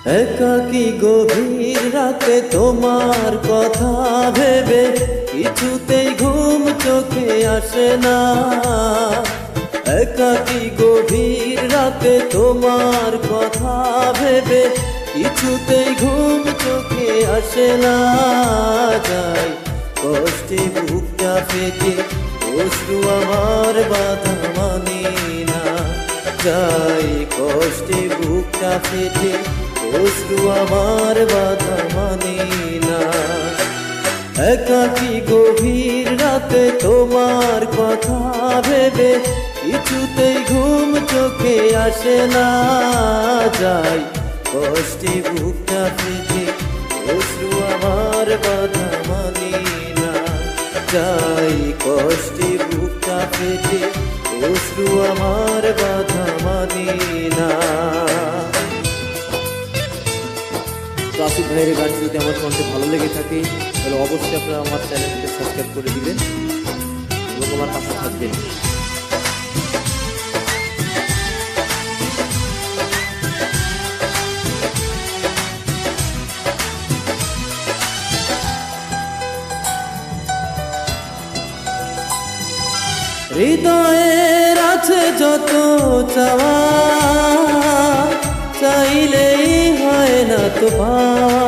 একাকী গভীর রাতে তোমার কথা ভেবে কিছুতেই ঘুম চোখে আসে না। একাকী গভীর রাতে তোমার কথা ভেবে কিছুতেই ঘুম চোখে আসে না। যাই কষ্টে বুকটা ফেটে অশ্রু আমার বাধা মানি না। যাই কষ্টে বুকটা ফেটে অশ্রু আমার বাধা মানি না। একাকী গভীর রাতে তোমার কথা ভেবে কিছুতেই ঘুম চোখে আসে না। যাই কষ্টে বুকটা ফেটে অশ্রু আমার বাধা মানি না। যাই কষ্টে বুকটা ফেটে অশ্রু আমার বাধা মানি না। আসিফ ভাইয়ের গান যদি আমার কণ্ঠে ভালো লেগে থাকে তাহলে অবশ্যই আপনারা আমার চ্যানেলটিকে সাবস্ক্রাইব করে দিবেন এবং আমার পাশে থাকবেন। হৃদয়ের আছে যত চাওয়া, চাইলেই হয় না তো পাওয়া।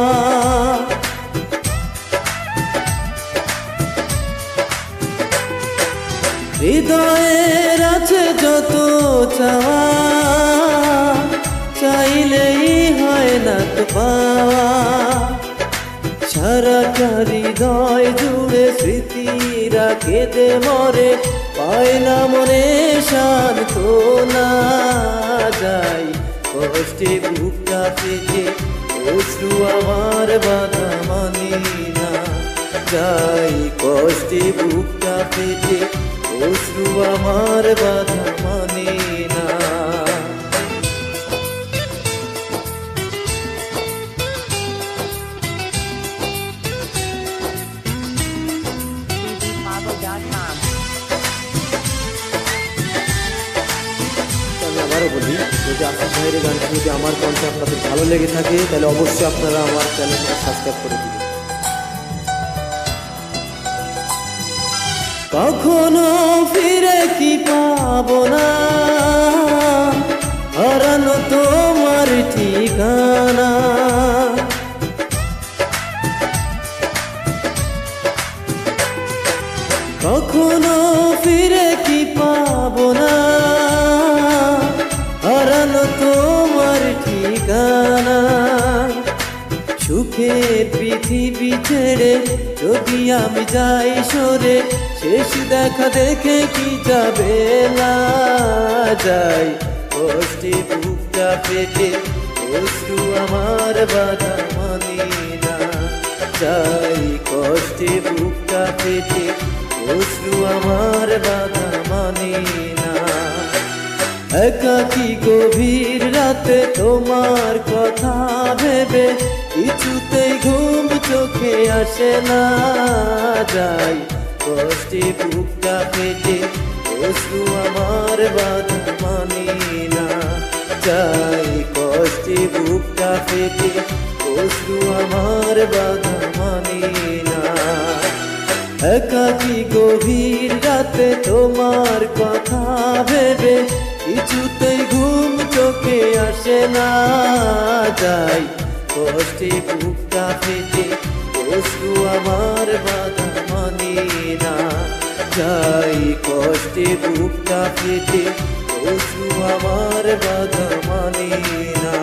হৃদয়ের আছে যত চাওয়া, চাইলেই হয় না তো পাওয়া। সারাটা হৃদয় জুড়ে স্মৃতিরা কেঁদে মরে, পায় না মনে সান্ত্বনা। যাই কষ্টে বুকটা ফেটে অশ্রু আমার বাধা মানি না। যাই কষ্টে বুকটা ফেটে অশ্রু আমার বাধা মানি না। আমি আবারও বলি, যদি আসিফ ভাইয়ের গানটি যদি আমার কণ্ঠে আপনাদের ভালো লেগে থাকে তাহলে অবশ্যই আপনারা আমার চ্যানেলটা সাবস্ক্রাইব করে দিবেন। কখনো ফিরে কি পাবো না, হারানো তোমার ঠিকানা। কখনো ফিরে কি পাবো না, হারানো তোমার ঠিকানা। সুখের পৃথিবী ছেড়ে যদি আমি যাই সরে, শেষ দেখা দেখে কি যাবে না। যাই কষ্টে বুকটা ফেটে অশ্রু আমার বাধা মানি না। যাই কষ্টে বুকটা ফেটে অশ্রু আমার বাধা মানি না। একাকী গভীর রাতে তোমার কথা ভেবে কিছুতেই ঘুম চোখে আসে না। যাই কষ্টে বুকটা ফেটে অশ্রু আমার বাধা মানি না। যাই কষ্টে বুকটা ফেটে অশ্রু আমার বাধা মানি না। একাকী গভীর রাতে তোমার কথা ভেবে কিছুতেই ঘুম চোখে আসে না। যাই কষ্টে বুকটা ফেটে অশ্রু আমার বাধা মানি না। যাই কষ্টে বুকটা ফেটে অশ্রু আমার বাধা মানি না।